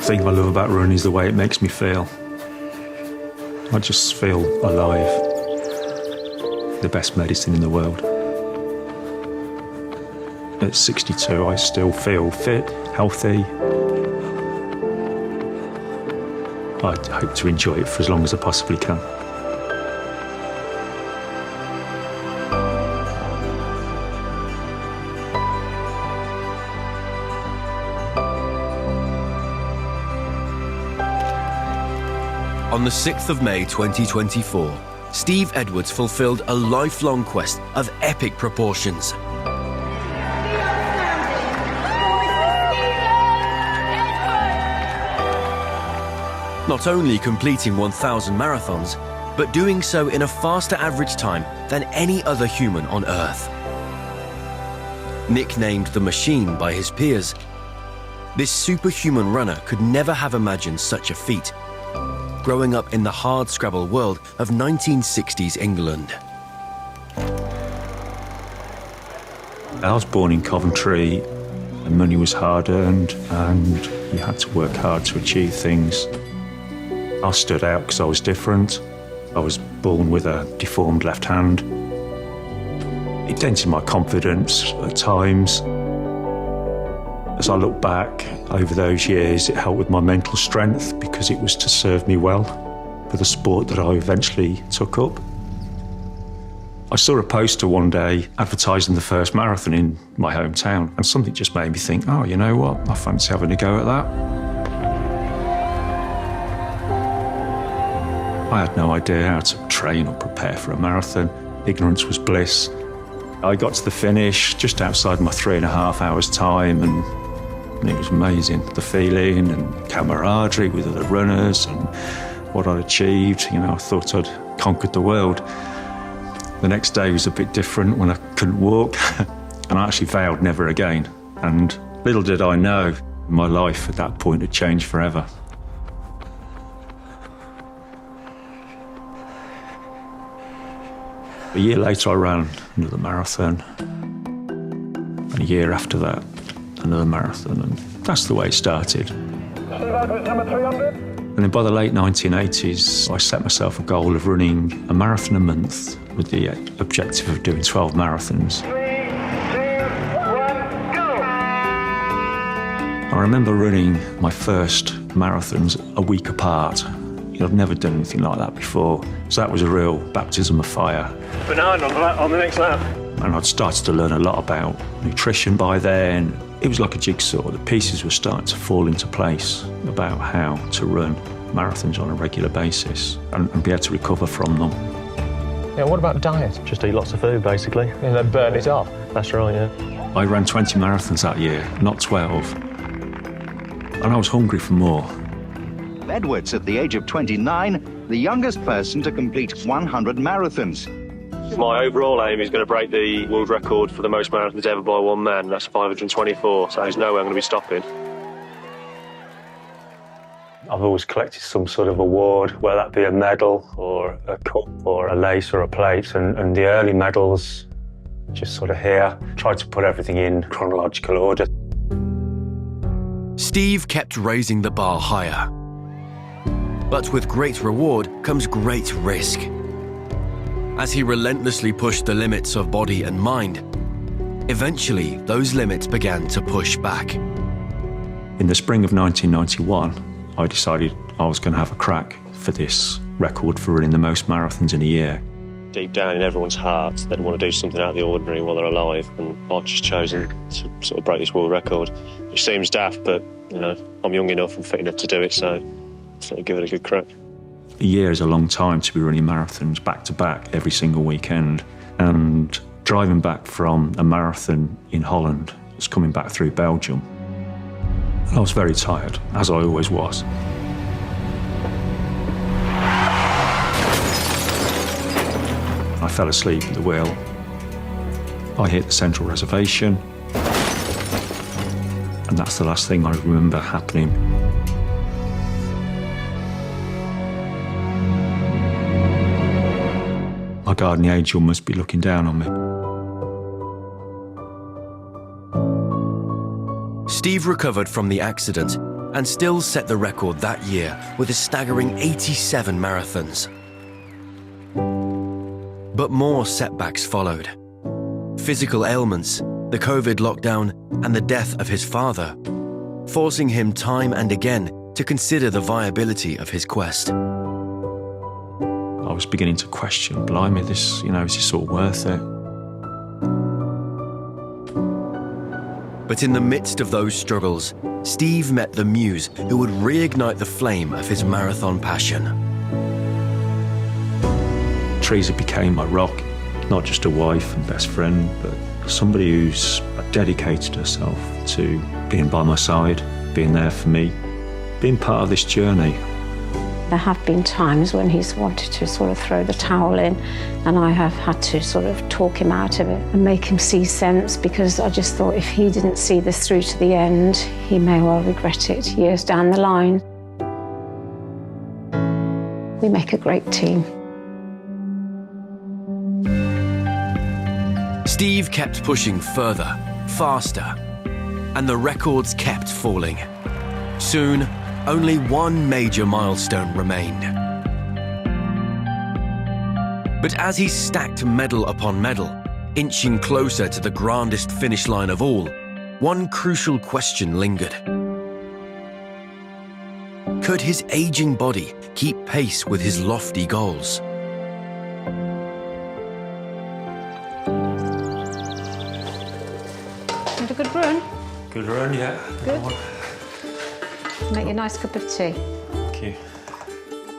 thing I love about running is the way it makes me feel. I just feel alive. The best medicine in the world. At 62, I still feel fit, healthy. I hope to enjoy it for as long as I possibly can. On the 6th of May 2024, Steve Edwards fulfilled a lifelong quest of epic proportions. Not only completing 1,000 marathons, but doing so in a faster average time than any other human on Earth. Nicknamed the Machine by his peers, this superhuman runner could never have imagined such a feat, growing up in the hard-scrabble world of 1960s England. I was born in Coventry, and money was hard-earned, and you had to work hard to achieve things. I stood out because I was different. I was born with a deformed left hand. It dented my confidence at times. As I look back over those years, it helped with my mental strength because it was to serve me well for the sport that I eventually took up. I saw a poster one day advertising the first marathon in my hometown, and something just made me think, oh, you know what, I fancy having a go at that. I had no idea how to train or prepare for a marathon. Ignorance was bliss. I got to the finish just outside my 3.5 hours time, and it was amazing. The feeling and camaraderie with other runners and what I'd achieved. You know, I thought I'd conquered the world. The next day was a bit different when I couldn't walk, and I actually vowed never again. And little did I know, my life at that point had changed forever. A year later, I ran another marathon, and a year after that, another marathon, and that's the way it started. And then by the late 1980s, I set myself a goal of running a marathon a month with the objective of doing 12 marathons. 3, 2, 1, go! I remember running my first marathons a week apart. I've never done anything like that before, so that was a real baptism of fire. Banana on the next lap. And I'd started to learn a lot about nutrition by then. It was like a jigsaw. The pieces were starting to fall into place about how to run marathons on a regular basis and be able to recover from them. Yeah, what about diet? Just eat lots of food, basically, and then burn it off. That's right, yeah. I ran 20 marathons that year, not 12. And I was hungry for more. Edwards, at the age of 29, the youngest person to complete 100 marathons. My overall aim is going to break the world record for the most marathons ever by one man. That's 524, so there's no way I'm going to be stopping. I've always collected some sort of award, whether that be a medal or a cup or a lace or a plate, and the early medals just sort of here. Tried to put everything in chronological order. Steve kept raising the bar higher. But with great reward comes great risk. As he relentlessly pushed the limits of body and mind, eventually those limits began to push back. In the spring of 1991, I decided I was going to have a crack for this record for running the most marathons in a year. Deep down in everyone's hearts, they'd want to do something out of the ordinary while they're alive, and I've just chosen to sort of break this world record. It seems daft, but you know, I'm young enough and fit enough to do it, so give it a good crack. A year is a long time to be running marathons back to back every single weekend. And driving back from a marathon in Holland was coming back through Belgium. I was very tired, as I always was. I fell asleep at the wheel. I hit the central reservation, and that's the last thing I remember happening. My guardian angel must be looking down on me. Steve recovered from the accident and still set the record that year with a staggering 87 marathons. But more setbacks followed. Physical ailments, the COVID lockdown, and the death of his father, forcing him time and again to consider the viability of his quest. I was beginning to question, blimey, is this all worth it? But in the midst of those struggles, Steve met the muse who would reignite the flame of his marathon passion. Teresa became my rock, not just a wife and best friend, but somebody who's dedicated herself to being by my side, being there for me, being part of this journey. There have been times when he's wanted to sort of throw the towel in, and I have had to sort of talk him out of it and make him see sense, because I just thought if he didn't see this through to the end, he may well regret it years down the line. We make a great team. Steve kept pushing further, faster, and the records kept falling. Soon, only one major milestone remained. But as he stacked medal upon medal, inching closer to the grandest finish line of all, one crucial question lingered. Could his aging body keep pace with his lofty goals? Had a good run? Good run, yeah. Good. Make you a nice cup of tea. Thank you.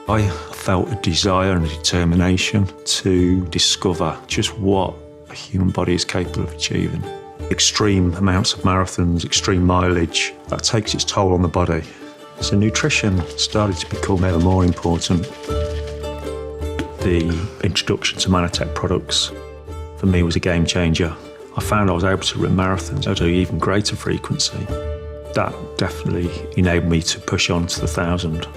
I felt a desire and a determination to discover just what a human body is capable of achieving. Extreme amounts of marathons, extreme mileage, that takes its toll on the body. So nutrition started to become ever more important. The introduction to Manatech products for me was a game changer. I found I was able to run marathons at an even greater frequency. That definitely enabled me to push on to the 1,000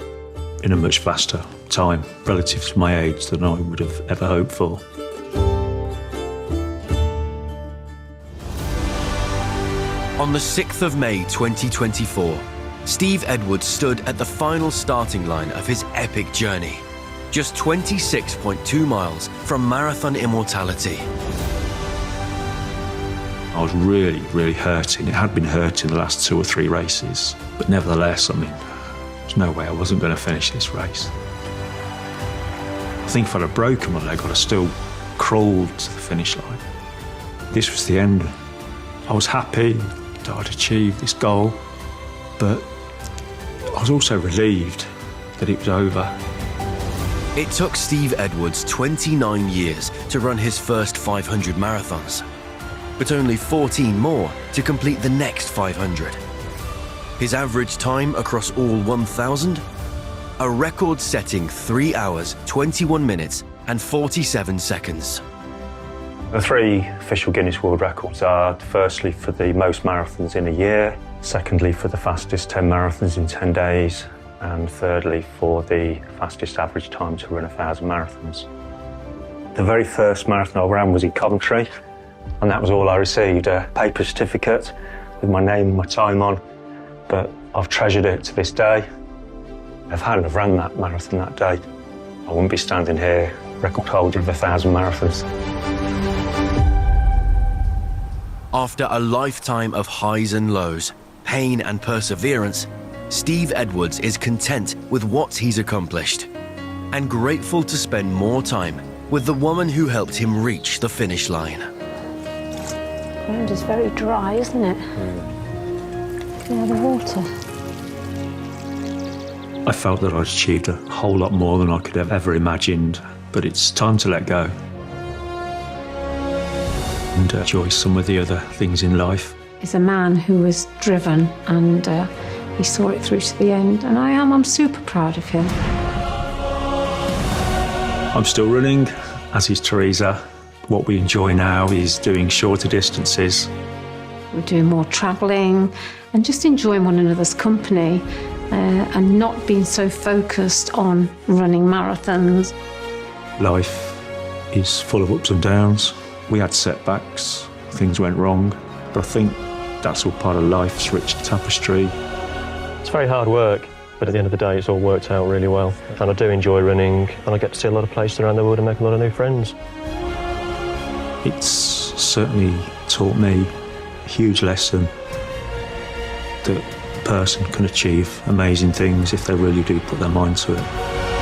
in a much faster time relative to my age than I would have ever hoped for. On the 6th of May 2024, Steve Edwards stood at the final starting line of his epic journey, just 26.2 miles from marathon immortality. I was really, really hurting. It had been hurting the last 2 or 3 races. But nevertheless, there's no way I wasn't going to finish this race. I think if I'd have broken my leg, I'd have still crawled to the finish line. This was the end. I was happy that I'd achieved this goal, but I was also relieved that it was over. It took Steve Edwards 29 years to run his first 500 marathons, but only 14 more to complete the next 500. His average time across all 1,000? A record-setting 3 hours, 21 minutes and 47 seconds. The 3 official Guinness World Records are firstly for the most marathons in a year, secondly for the fastest 10 marathons in 10 days, and thirdly for the fastest average time to run 1,000 marathons. The very first marathon I ran was in Coventry, and that was all I received, a paper certificate with my name and my time on, but I've treasured it to this day. If I hadn't have run that marathon that day, I wouldn't be standing here, record holder of 1,000 marathons. After a lifetime of highs and lows, pain and perseverance, Steve Edwards is content with what he's accomplished and grateful to spend more time with the woman who helped him reach the finish line. The ground is very dry, isn't it? Yeah, the water. I felt that I'd achieved a whole lot more than I could have ever imagined, but it's time to let go and enjoy some of the other things in life. He's a man who was driven, and he saw it through to the end, and I'm super proud of him. I'm still running, as is Teresa. What we enjoy now is doing shorter distances. We're doing more travelling and just enjoying one another's company and not being so focused on running marathons. Life is full of ups and downs. We had setbacks, things went wrong, but I think that's all part of life's rich tapestry. It's very hard work, but at the end of the day, it's all worked out really well. And I do enjoy running, and I get to see a lot of places around the world and make a lot of new friends. It's certainly taught me a huge lesson that a person can achieve amazing things if they really do put their mind to it.